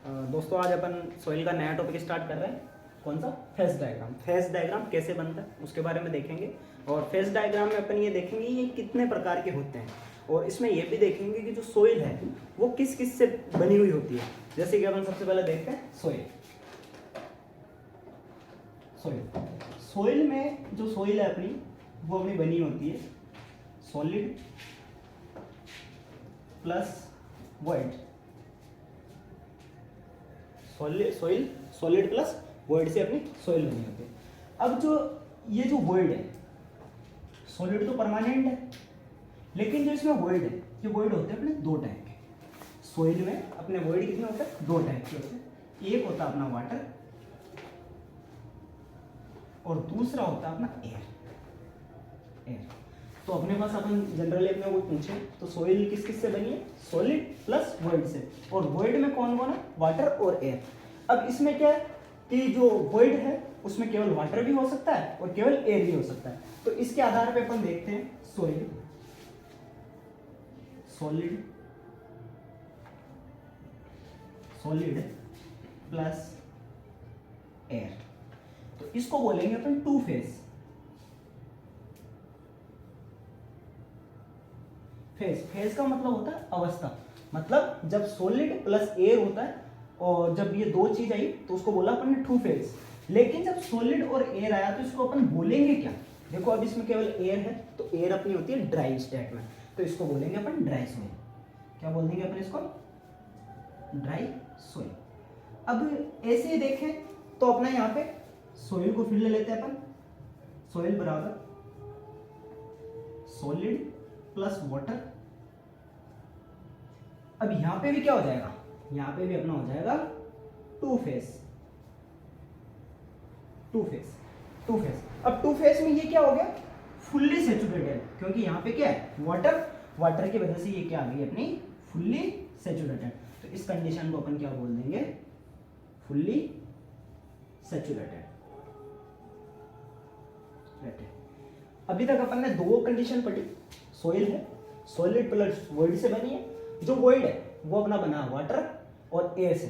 दोस्तों आज अपन सॉइल का नया टॉपिक स्टार्ट कर रहे हैं। कौन सा? Phase diagram. फेस डायग्राम कैसे बनता है उसके बारे में देखेंगे। और फेस डायग्राम में अपन ये देखेंगे ये कितने प्रकार के होते हैं, और इसमें ये भी देखेंगे कि जो सॉइल है वो किस किस से बनी हुई होती है। जैसे कि अपन सबसे पहले देखते हैं सॉइल। सॉइल सॉइल में जो सॉइल है अपनी वो अपनी बनी होती है solid plus void. Solid plus void से अपनी सॉइल बनी होती है। अब जो ये जो वॉइड है, सॉलिड तो परमानेंट है, लेकिन जो इसमें वॉइड है, ये वॉइड होते हैं अपने दो टाइप के। सॉइल में अपने वॉइड कितने होते हैं? दो टाइप के होते हैं। एक होता है अपना वाटर और दूसरा होता है अपना एयर। तो अपने पास अपन जनरली अपने को पूछे तो सॉइल किस किस से बनी है? सॉलिड प्लस वॉइड से। और वॉइड में कौन कौन है? वाटर और एयर। अब इसमें क्या है कि जो वॉइड है उसमें केवल वाटर भी हो सकता है और केवल एयर भी हो सकता है। तो इसके आधार पे अपन देखते हैं सॉइल, सॉलिड प्लस एयर। तो इसको बोलेंगे अपन टू फेज। फेज का मतलब होता है अवस्था। मतलब जब सॉलिड प्लस एयर होता है और जब ये दो चीज आई तो उसको बोला अपन ने टू फेज। लेकिन जब सॉलिड और एयर आया तो इसको अपन बोलेंगे क्या? देखो अब इसमें केवल एयर है तो एयर अपनी होती है ड्राई स्टेट में, तो इसको बोलेंगे अपन ड्राई सॉइल। क्या बोल देंगे अपन इसको? Dry soil. अब ऐसे ही देखें तो अपना यहाँ पे सॉइल को फिर ले लेते हैं अपन। सॉइल बराबर सॉलिड प्लस वाटर। अब यहां पे भी क्या हो जाएगा? यहां पे भी अपना हो जाएगा टू फेज। अब टू फेज में ये क्या हो गया? फुल्ली सैचुरेटेड, क्योंकि यहां पे क्या है? वाटर की वजह से ये क्या आ गई अपनी? Fully saturated. तो इस कंडीशन को अपन क्या बोल देंगे? Fully saturated. अभी तक अपन ने दो कंडीशन पढ़ी। सॉइल है, सॉलिड प्लस वॉइड से बनी है। जो वॉइड है वो अपना बना वाटर और एयर से।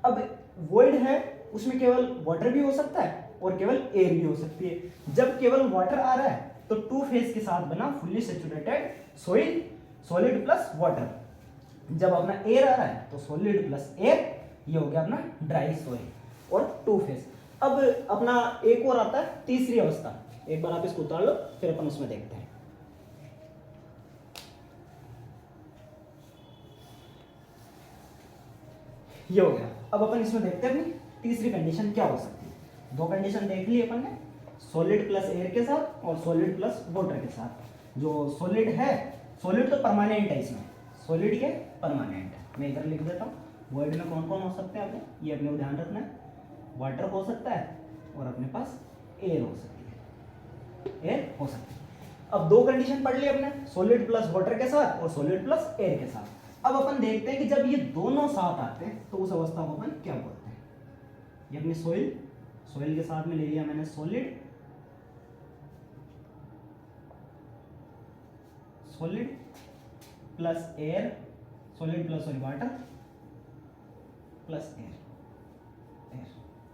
अब वॉइड है उसमें केवल वाटर भी हो सकता है और केवल एयर भी हो सकती है। जब केवल वाटर आ रहा है तो टू फेज के साथ बना fully saturated soil, solid plus water. जब अपना एयर आ रहा है तो सॉलिड प्लस एयर, ये हो गया अपना ड्राई सॉइल और टू फेज। अब अपना एक और आता है तीसरी अवस्था। एक बार आप इसको उतार लो फिर अपन उसमें देखते हैं। ये हो गया। अब अपन इसमें देखते हैं अपनी तीसरी कंडीशन क्या हो सकती है। दो कंडीशन देख ली अपन ने, सॉलिड प्लस एयर के साथ और सॉलिड प्लस वाटर के साथ। जो सॉलिड है, सॉलिड तो परमानेंट है, इसमें सॉलिड के परमानेंट है। मैं इधर लिख देता हूँ। वर्ड में कौन कौन हो सकते हैं अपने, ये अपने को ध्यान रखना है। वाटर हो सकता है और अपने पास एयर हो सकती है, एयर हो सकती है। अब दो कंडीशन पढ़ ली अपने, सॉलिड प्लस वाटर के साथ और सॉलिड प्लस एयर के साथ। अब अपन देखते हैं कि जब ये दोनों साथ आते हैं तो उस अवस्था को अपन क्या बोलते हैं। ये अपनी सॉइल के साथ में ले लिया मैंने solid plus air, solid plus water plus air.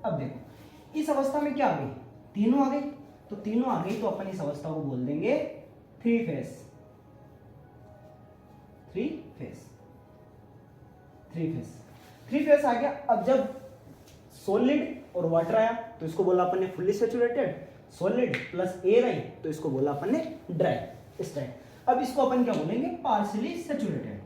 अब देखो इस अवस्था में क्या आ गई? तीनों आ गई। तो तीनों आ गई तो अपन इस अवस्था को बोल देंगे थ्री फेज। थ्री फेज आ गया। अब जब सॉलिड और वाटर आया तो इसको बोला अपन ने fully saturated. Solid plus air आई तो इसको बोला अपन ने ड्राई स्टेट। अब इसको अपन क्या बोलेंगे? Partially saturated.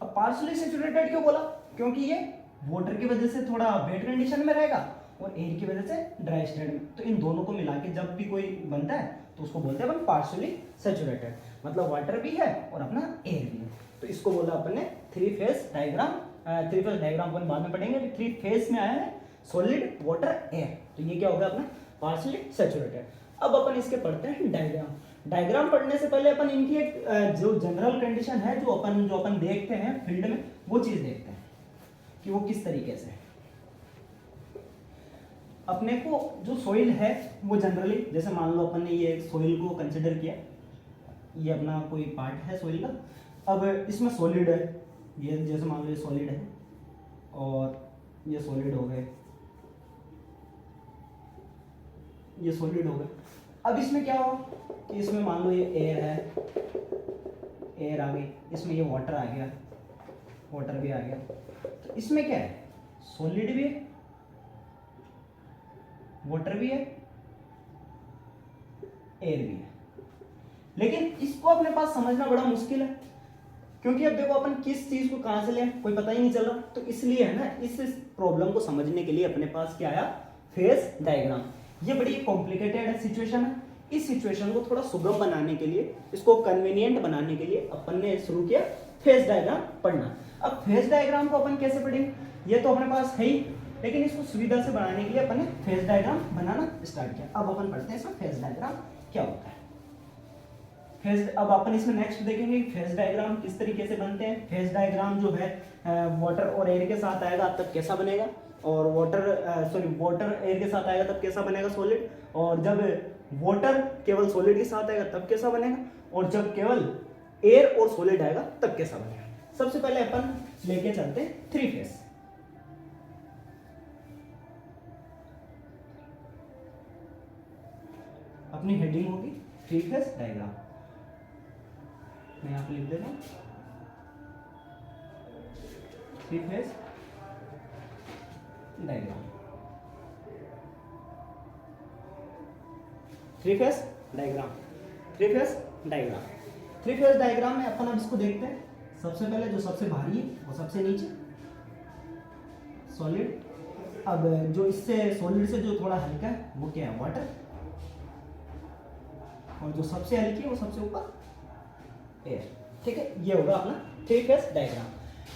अब पार्शियली सैचुरेटेड क्यों बोला? क्योंकि ये वाटर की वजह से थोड़ा वेट कंडीशन में रहेगा और एयर की वजह से ड्राई स्टेट में। तो इन दोनों को मिला के जब भी कोई बनता है तो उसको बोलते हैं अपन पार्शियली सैचुरेटेड। मतलब वाटर भी है और अपना एयर भी है। तो इसको बोला अपन ने three phase diagram. Three phase diagram अपन बाद में पढ़ेंगे। थ्री फेज में आया है सॉलिड, वाटर, एयर। तो ये क्या होगा अपना? Partially saturated. अब अपन इसके पढ़ते हैं डायग्राम पढ़ने से पहले अपन इनकी एक जो जनरल कंडीशन है जो अपन देखते हैं फील्ड में, वो चीज देखते हैं कि वो किस तरीके से है। अपने को जो सॉइल है वो जनरली, जैसे मान लो अपन ने ये सॉइल को कंसिडर किया, ये अपना कोई पार्ट है सॉइल का। अब इसमें सॉलिड है, ये जैसे मान लो ये सॉलिड है और ये सॉलिड हो गए, ये सॉलिड हो गए। अब इसमें क्या हो कि इसमें मान लो ये एयर है, एयर आ गई, इसमें ये वाटर आ गया, वाटर भी आ गया। तो इसमें क्या है, सॉलिड भी है, वाटर भी है, एयर भी है। लेकिन इसको अपने पास समझना बड़ा मुश्किल है, क्योंकि अब देखो अपन किस चीज को कहां से लें कोई पता ही नहीं चल रहा। तो इसलिए है ना, इस प्रॉब्लम को समझने के लिए अपने पास क्या आया, फेज डायग्राम। ये बड़ी कॉम्प्लिकेटेड सिचुएशन है। इस सिचुएशन को थोड़ा सुगम बनाने के लिए, इसको कन्वीनियंट बनाने के लिए अपन ने शुरू किया फेज डायग्राम पढ़ना। अब फेज डायग्राम को अपन कैसे पढ़ेंगे, ये तो अपने पास है ही, लेकिन इसको सुविधा से बनाने के लिए अपन ने फेज डायग्राम बनाना स्टार्ट किया। अब अपन पढ़ते हैं इसमें फेज डायग्राम क्या होता है। फेज, अब अपन इसमें नेक्स्ट देखेंगे फेज डायग्राम किस तरीके से बनते हैं। फेज डायग्राम जो है वाटर और एयर के साथ आएगा तब कैसा बनेगा, और वाटर एयर के साथ आएगा तब कैसा बनेगा सॉलिड, और जब वाटर केवल सॉलिड के साथ आएगा तब कैसा बनेगा, और जब केवल एयर और सॉलिड आएगा तब कैसा बनेगा। सबसे पहले अपन लेके चलते हैं थ्री फेज। अपनी हेडिंग होगी थ्री फेज डायग्राम, मैं यहाँ पे लिख देता हूँ three phase diagram. Three phase diagram, three phase diagram, three phase diagram में अपन अब इसको देखते हैं। सबसे पहले जो सबसे भारी है वो सबसे नीचे सॉलिड। अब जो इससे सॉलिड से जो थोड़ा हल्का है वो क्या है, वाटर, और जो सबसे हल्की है वो सबसे ऊपर एयर। ठीक है, ये होगा अपना थ्री फेज डायग्राम।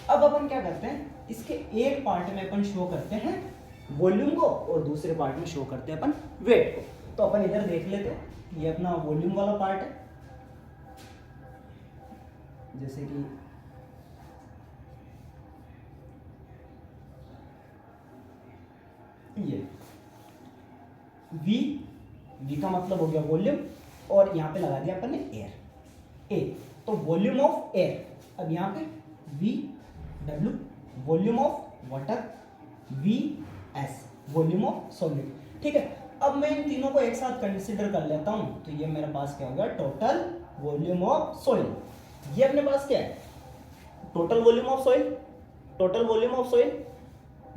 अब अपन क्या करते हैं, इसके एक पार्ट में अपन शो करते हैं वॉल्यूम को और दूसरे पार्ट में शो करते हैं अपन वेट को। तो अपन इधर देख लेते हैं, ये अपना वॉल्यूम वाला पार्ट है, जैसे कि ये V का मतलब हो गया वॉल्यूम, और यहां पे लगा दिया अपन ने एयर, ए, तो वॉल्यूम ऑफ एयर। अब यहाँ पे VW volume of water, VS volume of solid. ठीक है, अब मैं इन तीनों को एक साथ कंसीडर कर लेता हूं, तो ये मेरे पास क्या होगा, टोटल वॉल्यूम ऑफ सॉइल। ये अपने पास क्या है, total volume of soil, total volume of soil,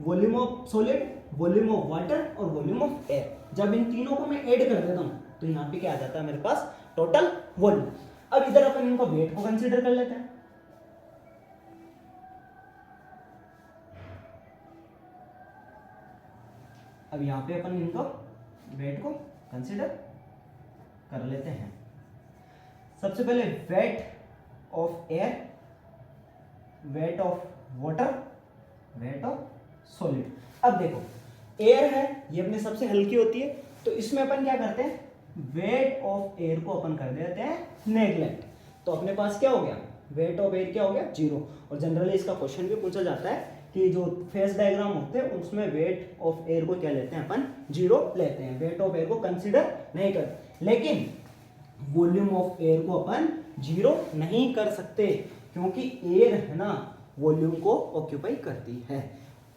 volume of solid, volume of water और वॉल्यूम ऑफ एयर। जब इन तीनों को मैं ऐड कर देता हूं तो यहाँ पे क्या आ जाता है मेरे पास, टोटल वॉल्यूम। अब इधर अपन इनका वेट को कंसीडर कर लेते हैं। अब यहाँ पे अपन इनका वेट को कंसीडर कर लेते हैं। सबसे पहले weight of air, wait of water, wait of solid. अब देखो एयर है, ये अपने सबसे हल्की होती है, तो इसमें अपन क्या करते हैं, वेट ऑफ एयर को अपन कर देते हैं नेगलेक्ट। तो अपने पास क्या हो गया, वेट ऑफ एयर क्या हो गया, 0। और जनरली इसका क्वेश्चन भी पूछा जाता है कि जो फेज डायग्राम होते हैं उसमें वेट ऑफ एयर को क्या लेते हैं अपन, 0 लेते हैं, वेट ऑफ एयर को कंसीडर नहीं करते। लेकिन वॉल्यूम ऑफ एयर को अपन 0 नहीं कर सकते, क्योंकि एयर है ना वॉल्यूम को ऑक्यूपाई करती है,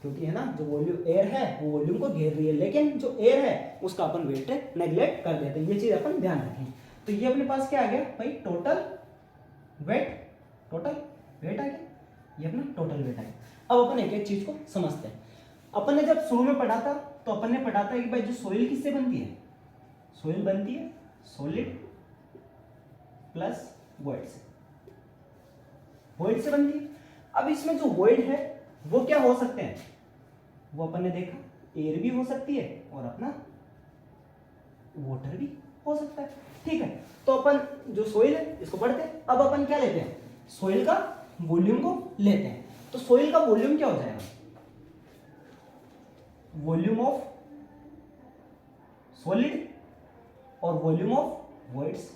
क्योंकि है ना जो वॉल्यूम एयर है वो वॉल्यूम को घेर रही है, लेकिन जो एयर है उसका अपन वेट नेग्लेक्ट कर देते हैं। ये चीज अपन ध्यान रखें। तो ये अपने पास क्या आ गया भाई, टोटल वेट, टोटल वेट आ गया, ये अपना टोटल वेट आ गया। अब अपन एक एक चीज को समझते हैं। अपन ने जब शुरू में पढ़ा था तो अपन ने पढ़ा था कि भाई जो सोइल किससे बनती है, सोइल बनती है सॉलिड प्लस वॉइड से, वॉइड से बनती है। अब इसमें जो वॉइड है वो क्या हो सकते हैं, वो अपन ने देखा एयर भी हो सकती है और अपना वाटर भी हो सकता है। ठीक है, तो अपन जो सोइल है इसको पढ़ते हैं। अब अपन क्या लेते हैं, सोइल का वॉल्यूम को लेते हैं। तो सोइल का वॉल्यूम क्या हो जाएगा, वॉल्यूम ऑफ सॉलिड और वॉल्यूम ऑफ वॉइड्स।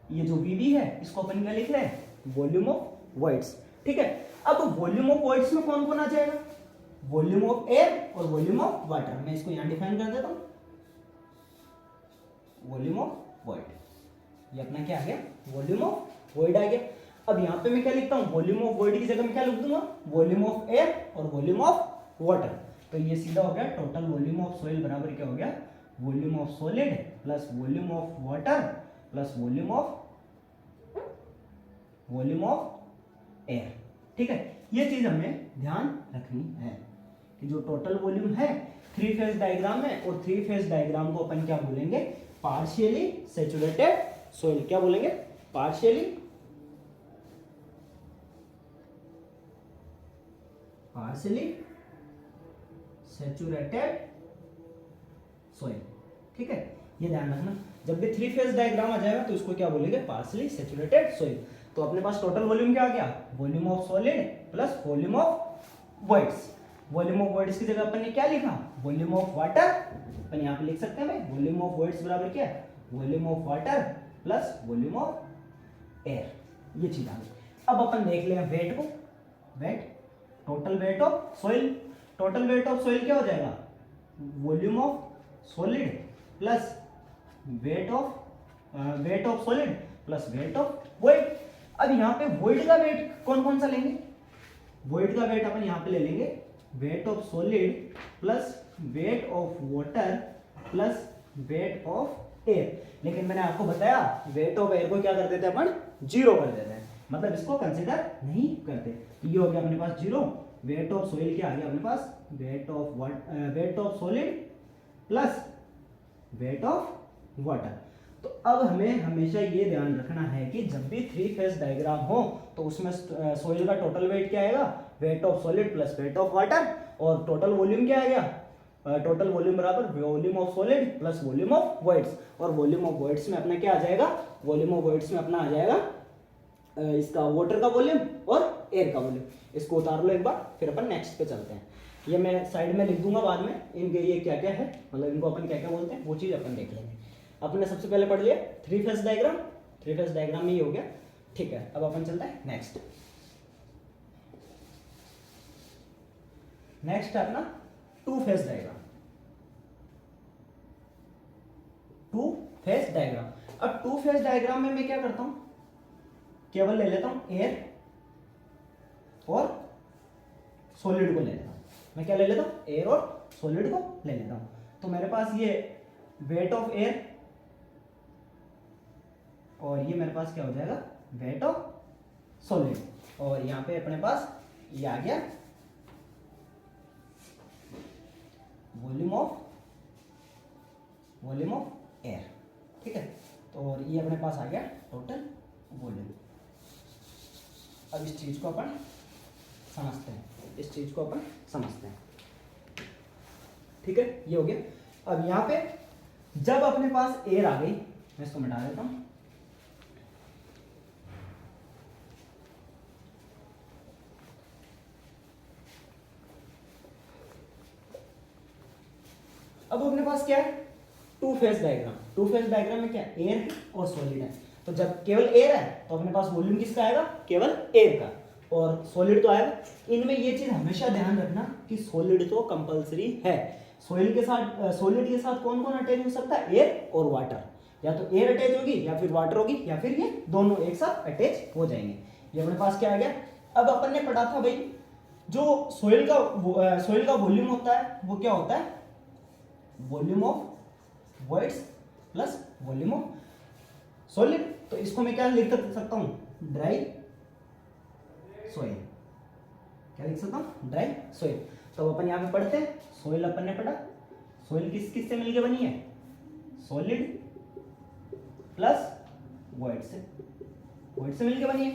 ये जो VB है इसको अपन क्या लिख रहे हैं, वॉल्यूम ऑफ वॉइड्स। ठीक है, अब वॉल्यूम ऑफ वॉइड्स में कौन कौन आ जाएगा, वॉल्यूम ऑफ एयर और वॉल्यूम ऑफ वाटर। मैं इसको यहाँ डिफाइन कर देता हूँ, वॉल्यूम ऑफ वॉइड, ये अपना क्या आ गया, वॉल्यूम ऑफ वॉइड आ गया। अब यहाँ पे मैं क्या लिखता हूँ, वॉल्यूम ऑफ वॉइड की जगह मैं क्या लिख दूंगा, वॉल्यूम ऑफ एयर और वॉल्यूम ऑफ वाटर। तो ये सीधा हो गया टोटल वॉल्यूम ऑफ सॉइल बराबर क्या हो गया, volume of solid plus volume of water plus volume of air. ठीक है, ये चीज हमें ध्यान रखनी है कि जो टोटल वॉल्यूम है 3 फेज डायग्राम में, और 3 फेज डायग्राम को अपन क्या बोलेंगे, पार्शियली सैचुरेटेड सॉइल। क्या बोलेंगे, पार्शियली सैचुरेटेड सॉइल। ठीक है, ये ध्यान रखना, जब भी 3 फेज डायग्राम आ जाएगा तो इसको क्या बोलेंगे, पार्शियली सैचुरेटेड सॉइल। तो अपने पास टोटल वॉल्यूम क्या आ गया, volume of solid plus volume of voids. Volume of voids की जगह अपन ने क्या लिखा, वॉल्यूम ऑफ वाटर। अपन यहाँ पे लिख सकते हैं भाई, वॉल्यूम ऑफ वॉइड्स बराबर क्या है, volume of water plus volume of air. ये चीज आ गई। अब अपन देख लें वेट को, weight, total weight of soil. Total weight of soil क्या हो जाएगा, volume of solid plus weight of solid plus weight of void. अब यहाँ पे वॉइड का वेट कौन कौन सा लेंगे, वॉइड का वेट अपन यहाँ पे ले लेंगे wait of solid plus weight of water plus weight of air. लेकिन मैंने आपको बताया वेट ऑफ एयर को क्या कर देते हैं अपन, 0 कर देते हैं, मतलब इसको कंसिडर नहीं करते। ये हो गया अपने पास 0। वेट ऑफ सॉइल क्या आ गया अपने पास, weight of solid plus weight of water. तो अब हमें हमेशा ये ध्यान रखना है कि जब भी 3 फेज डायग्राम हो तो उसमें सॉइल का टोटल वेट क्या आएगा, wait of solid plus weight of water, और टोटल वॉल्यूम क्या आएगा, टोटल वॉल्यूम बराबर volume of solid plus volume of voids. और वॉल्यूम ऑफ वॉइड्स में अपना क्या आ जाएगा, वॉल्यूम ऑफ वॉइड्स में अपना आ जाएगा इसका वाटर का वॉल्यूम और एयर का वॉल्यूम। इसको उतार लो एक बार, फिर अपन नेक्स्ट पे चलते हैं। ये मैं साइड में लिख दूंगा बाद में, इनके ये क्या क्या है, मतलब इनको अपन क्या क्या बोलते हैं वो चीज अपन देख लेंगे। अपने सबसे पहले पढ़ लिया 3 फेज डायग्राम, 3 फेज डायग्राम में ये हो गया। ठीक है, अब अपन चलते हैं नेक्स्ट। नेक्स्ट है अपना 2 फेज डायग्राम। 2 phase diagram. अब 2 फेज डायग्राम में मैं क्या करता हूं, केवल ले लेता हूं एयर और सॉलिड को ले लेता हूं। मैं क्या ले लेता हूं, एयर और सॉलिड को ले लेता हूं। तो मेरे पास ये वेट ऑफ एयर और ये मेरे पास क्या हो जाएगा, वेट ऑफ सॉलिड। और यहां पे अपने पास ये आ गया वॉल्यूम ऑफ एयर। ठीक है, तो ये अपने पास आ गया टोटल वॉल्यूम। अब इस चीज को अपन समझते हैं, इस चीज को अपन समझते हैं। ठीक है, ये हो गया। अब यहां पे जब अपने पास एयर आ गई, मैं इसको मिटा देता हूं। अब अपने पास क्या है, 2 फेज डायग्राम। 2 फेज डायग्राम में क्या है, एयर है और सॉलिड है। तो जब केवल एयर है तो अपने पास वॉल्यूम किसका आएगा, केवल एयर का, और सॉलिड तो आएगा। इनमें ये चीज हमेशा ध्यान रखना कि सॉलिड तो कंपलसरी है। सॉलिड के साथ कौन कौन अटैच हो सकता है, एयर और वाटर। या तो एयर अटैच होगी या फिर वाटर होगी, या फिर ये दोनों एक साथ अटैच हो जाएंगे। ये अपने पास क्या आ गया। अब अपन ने पढ़ा था भाई, जो सॉइल का वॉल्यूम होता है वो क्या होता है, volume of voids plus volume of solid. तो इसको मैं क्या लिख सकता हूं, ड्राई सॉइल। क्या लिख सकता हूं, ड्राई सॉइल। तो अपन यहां पे पढ़ते हैं, सॉइल अपन ने पढ़ा, सॉइल किस किस से मिलके बनी है, सॉलिड प्लस वॉइड से मिलके बनी है।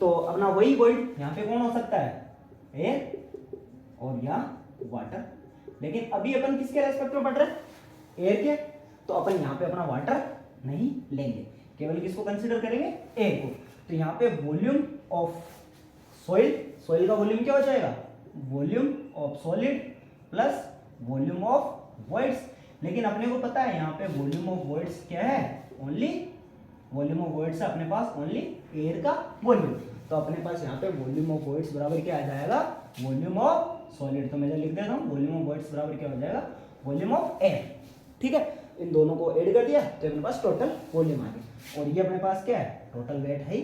तो अपना वही वॉइड यहां पे कौन हो सकता है, एयर और या वाटर। लेकिन अभी अपन किसके रेस्पेक्ट में पढ़ रहे हैं, एयर के। तो अपन यहाँ पे अपना वाटर नहीं लेंगे, केवल किसको कंसीडर करेंगे, एयर को। तो यहाँ पे वॉल्यूम ऑफ सॉइल का वॉल्यूम क्या हो जाएगा, volume of solid plus volume of voids. लेकिन अपने को पता है यहाँ पे वॉल्यूम ऑफ वॉइड्स क्या है, ओनली वॉल्यूम ऑफ वॉइड्स अपने पास ओनली एयर का वॉल्यूम। तो अपने पास यहाँ पे वॉल्यूम ऑफ वॉइड्स बराबर क्या आ जाएगा, वॉल्यूम ऑफ सॉलिड, तो मैं इधर लिख देता हूँ वॉल्यूम ऑफ वॉइड्स बराबर क्या हो जाएगा, वॉल्यूम ऑफ एयर। ठीक है, इन दोनों को ऐड कर दिया तो अपने पास टोटल वॉल्यूम आ गया। और ये अपने पास क्या है, टोटल वेट है,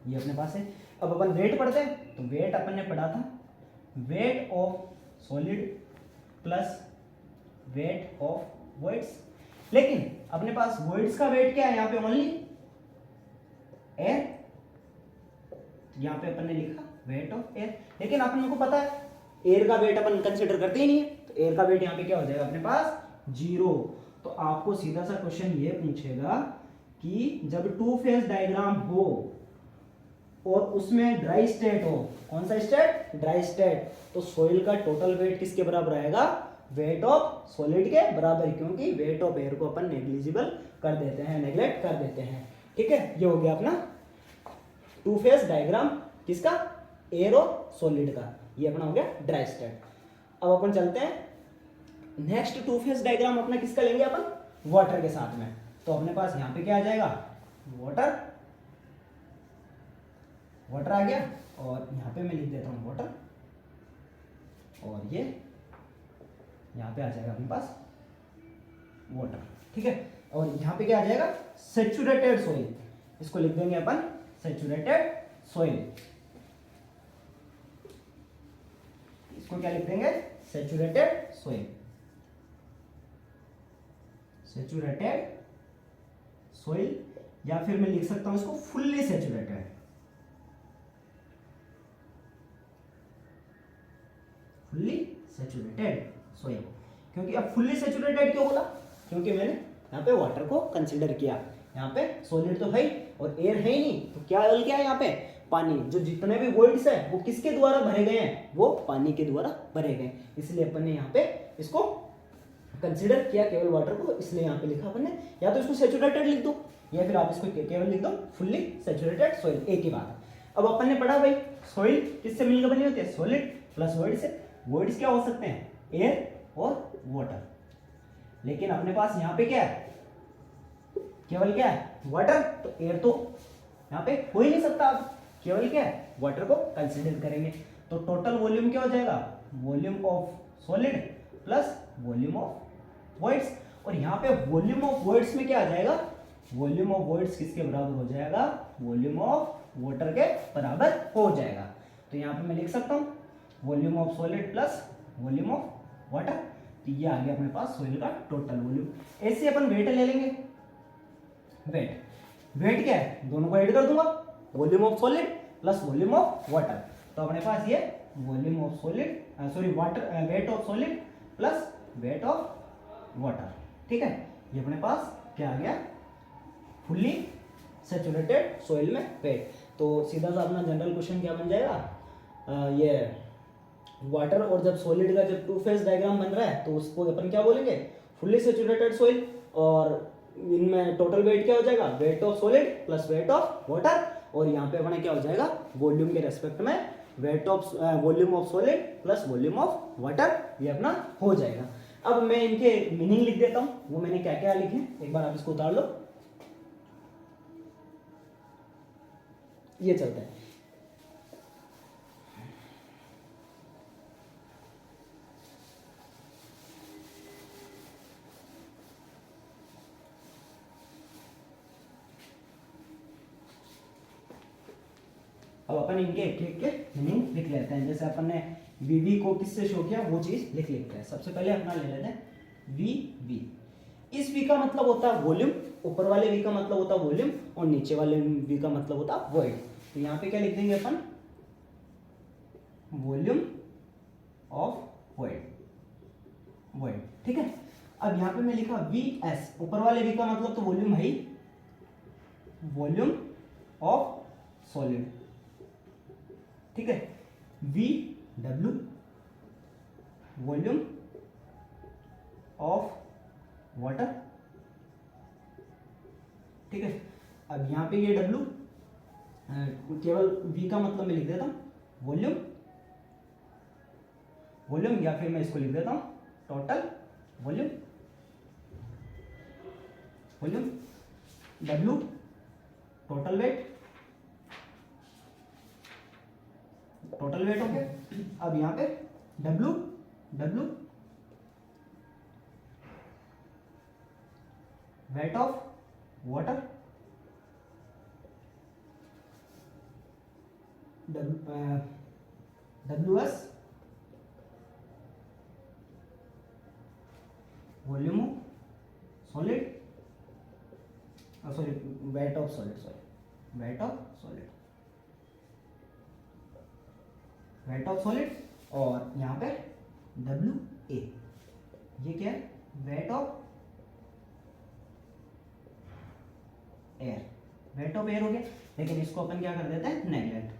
ये अपने पास है। अब अपन वेट पढ़ते हैं, तो वेट अपन ने पढ़ा था wait of solid plus weight of voids, लेकिन अपने पास वॉइड्स का वेट क्या है यहाँ पे, ओनली एयर। यहाँ पे अपन ने लिखा वेट ऑफ एयर, लेकिन अपन को पता है एयर का वेट अपन कंसिडर करते ही नहीं है, तो एयर का वेट यहाँ पे क्या हो जाएगा अपने पास, 0। तो आपको सीधा सा क्वेश्चन ये पूछेगा कि जब टू फेज डायग्राम हो और उसमें ड्राई स्टेट हो, कौन सा स्टेट, ड्राई स्टेट, तो सॉइल का टोटल वेट किसके बराबर आएगा, वेट ऑफ सॉलिड के बराबर, क्योंकि वेट ऑफ एयर को अपन नेग्लिजिबल कर देते हैं, नेग्लेक्ट कर देते हैं। ठीक है, ये हो गया अपना टू फेज डायग्राम किसका, एयर और सॉलिड का, ये अपना हो गया ड्राई स्टेट। अब अपन चलते हैं नेक्स्ट टू फेज डायग्राम अपना किसका लेंगे अपन, वाटर के साथ में। तो अपने पास यहाँ पे क्या आ जाएगा, वाटर, वाटर आ गया, और यहाँ पे मैं लिख देता हूँ वाटर, और ये यहाँ पे आ जाएगा अपने पास वाटर। ठीक है, और यहाँ पे क्या आ जाएगा, सैचुरेटेड सॉइल, इसको लिख देंगे अपन सैचुरेटेड सॉइल, इसको क्या लिख देंगे, सैचुरेटेड सॉइल, सैचुरेटेड सॉइल, या फिर मैं लिख सकता हूं इसको fully saturated, fully saturated soil. क्योंकि अब फुल्ली सैचुरेटेड क्यों बोला, क्योंकि मैंने यहाँ पे वाटर को कंसिडर किया, यहाँ पे सॉलिड तो है ही और एयर है ही नहीं, तो क्या ऑयल क्या है यहाँ पे, पानी। जो जितने भी वॉइड्स है वो किसके द्वारा भरे गए हैं, वो पानी के द्वारा भरे गए, इसलिए अपन ने यहाँ पे इसको कंसिडर किया केवल वाटर को, इसलिए यहाँ पे लिखा अपन ने, या तो इसको सैचुरेटेड लिख दो या फिर आप इसको केवल लिख दो फुल्ली सैचुरेटेड सॉइल, एक ही बात है। अब अपन ने पढ़ा भाई सॉइल किससे मिलकर बनी होती है, सॉलिड प्लस वॉइड से। वॉइड्स क्या हो सकते हैं, एयर और वाटर, लेकिन अपने पास यहाँ पे क्या है, केवल क्या है, वाटर, तो एयर तो यहाँ पे हो ही नहीं सकता, अब केवल क्या है, वाटर को कंसीडर करेंगे। तो टोटल वॉल्यूम क्या हो जाएगा, volume of solid plus volume of voids, और यहाँ पे वॉल्यूम ऑफ वॉइड्स में क्या आ जाएगा, वॉल्यूम ऑफ वॉइड्स किसके बराबर हो जाएगा, वॉल्यूम ऑफ वाटर के बराबर हो जाएगा। तो यहाँ पे मैं लिख सकता हूँ volume of solid plus volume of water, तो ये आ गया अपने पास सॉइल का टोटल वॉल्यूम। ऐसे अपन वेट ले लेंगे, वेट, वेट क्या है, दोनों को ऐड कर दूंगा, volume of solid plus volume of water, तो अपने पास ये volume of solid sorry water, wait of solid plus weight of water. ठीक है, ये अपने पास क्या आ गया, फुल्ली सैचुरेटेड सॉइल में वेट। तो सीधा सा अपना जनरल क्वेश्चन क्या बन जाएगा, ये वाटर और जब सॉलिड का जब टू फेज डायग्राम बन रहा है तो उसको अपन क्या बोलेंगे, फुल्ली सैचुरेटेड सॉइल, और इनमें टोटल वेट क्या हो जाएगा, wait of solid plus weight of water, और यहाँ पे अपना क्या हो जाएगा, वॉल्यूम के रेस्पेक्ट में weight of volume of solid plus volume of water, ये अपना हो जाएगा। अब मैं इनके मीनिंग लिख देता हूँ, वो मैंने क्या क्या लिखे, एक बार आप इसको उतार लो, ये चलता है। अब अपन इनके एक एक के मीनिंग लिख लेते हैं, जैसे अपन ने वी को किससे शो किया वो चीज लिख लेते हैं। सबसे पहले अपना ले लेते हैं वी। इस वी का मतलब होता है वॉल्यूम, ऊपर वाले वी का मतलब होता है वॉल्यूम, और नीचे वाले वी का मतलब होता है वॉइड। तो यहाँ पे क्या लिख देंगे अपन, वॉल्यूम ऑफ वॉइड। ठीक है, अब यहाँ पे मैं लिखा वी एस, ऊपर वाले वी का मतलब तो वॉल्यूम है ही, वॉल्यूम ऑफ सॉलिड। ठीक है, V W volume of water. ठीक है, अब यहाँ पे ये डब्ल्यू केवल वी का मतलब मैं लिख देता हूं वॉल्यूम, या फिर मैं इसको लिख देता हूं total volume, W total weight, total wait हो गया। अब यहाँ पे W W wait of water, WS volume of solid, sorry wait of solid, sorry wait of solid, wait of solid. और यहाँ पे WA, ये क्या है, weight of air, weight of air हो गया। लेकिन इसको अपन क्या कर देते हैं, नेग्लेक्ट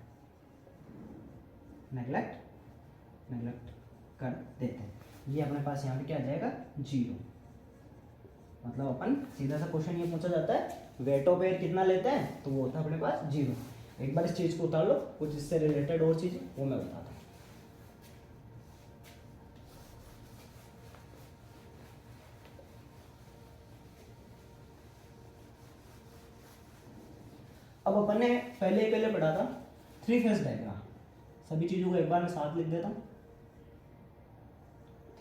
कर देते हैं। ये अपने पास यहाँ पे क्या आ जाएगा, 0। मतलब अपन सीधा सा क्वेश्चन ये पूछा जाता है वेट ऑफ एयर कितना लेते हैं, तो वो होता है अपने पास 0। एक बार इस चीज को उतार लो, कुछ इससे रिलेटेड और चीज वो मैं बताता हूँ। अब अपन ने पहले पढ़ा था 3 फेज डायग्राम। सभी चीजों को एक बार मैं साथ लिख देता हूँ।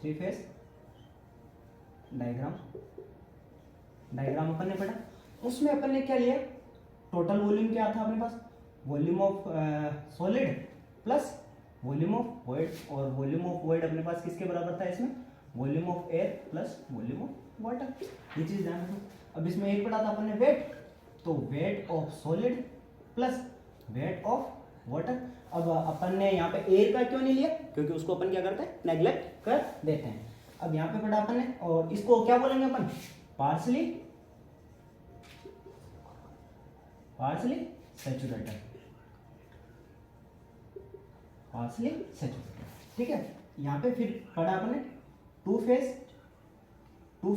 3 फेज डायग्राम अपन ने पढ़ा। उसमें अपन ने क्या लिया, टोटल वॉल्यूम क्या था अपने पास, volume of solid plus volume of void, और वॉल्यूम ऑफ वॉइड अपने पास किसके बराबर था इसमें, volume of air plus volume of water. ये चीज ध्यान रखो। अब इसमें एक पढ़ा था अपन ने वेट, तो wait of solid plus weight of water. अब अपन ने यहाँ पे एयर का क्यों नहीं लिया, क्योंकि उसको अपन क्या करते हैं, नेग्लेक्ट कर देते हैं। अब यहाँ पे पढ़ा अपन ने, और इसको क्या बोलेंगे अपन, पार्शली सैचुरेटेड, पार्शली सैचुरेटेड, ठीक है। यहाँ पे फिर पढ़ा अपन ने 2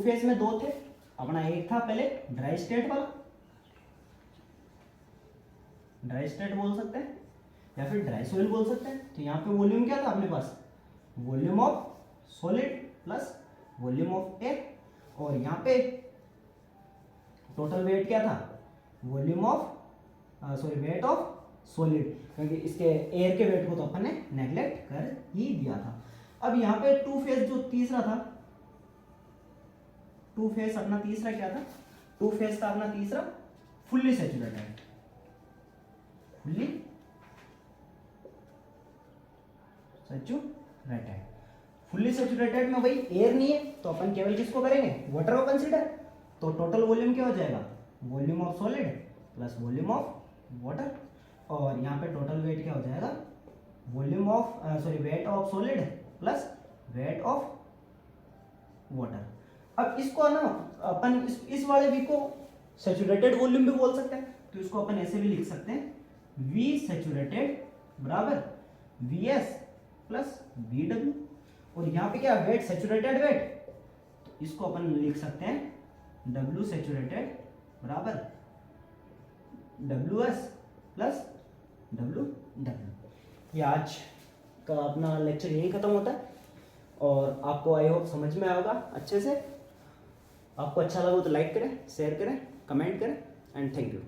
फेज में 2 थे अपना। एक था पहले ड्राई स्टेट वाला, ड्राई स्टेट बोल सकते हैं या फिर ड्राई सोइल बोल सकते हैं। तो यहाँ पे वॉल्यूम क्या था अपने पास, volume of solid plus volume of air. और यहाँ पे टोटल वेट क्या था, volume of weight of solid, क्योंकि इसके एयर के वेट को तो अपन ने नेग्लेक्ट कर ही दिया था। अब यहाँ पे 2 फेज जो तीसरा था, 2 फेज अपना तीसरा क्या था, 2 फेज था अपना तीसरा fully saturated, fully saturated. Fully saturated में भाई एयर नहीं है, तो अपन केवल किसको करेंगे, वाटर को कंसीडर। तो टोटल वॉल्यूम क्या हो जाएगा, volume of solid plus volume of water. और यहाँ पे टोटल वेट क्या हो जाएगा, volume of weight of solid plus weight of water. अब इसको ना अपन इस वाले वी को सैचुरेटेड वॉल्यूम भी बोल सकते हैं। तो इसको अपन ऐसे भी लिख सकते हैं, वी सैचुरेटेड बराबर वीएस प्लस वीडब्ल्यू। और यहाँ पे क्या वेट, सैचुरेटेड वेट, तो इसको अपन लिख सकते हैं डब्ल्यू सैचुरेटेड बराबर W S plus W W. ये आज का अपना लेक्चर यही खत्म होता है, और आपको आई होप समझ में आएगा अच्छे से। आपको अच्छा लगा तो लाइक करें, शेयर करें, कमेंट करें, एंड थैंक यू।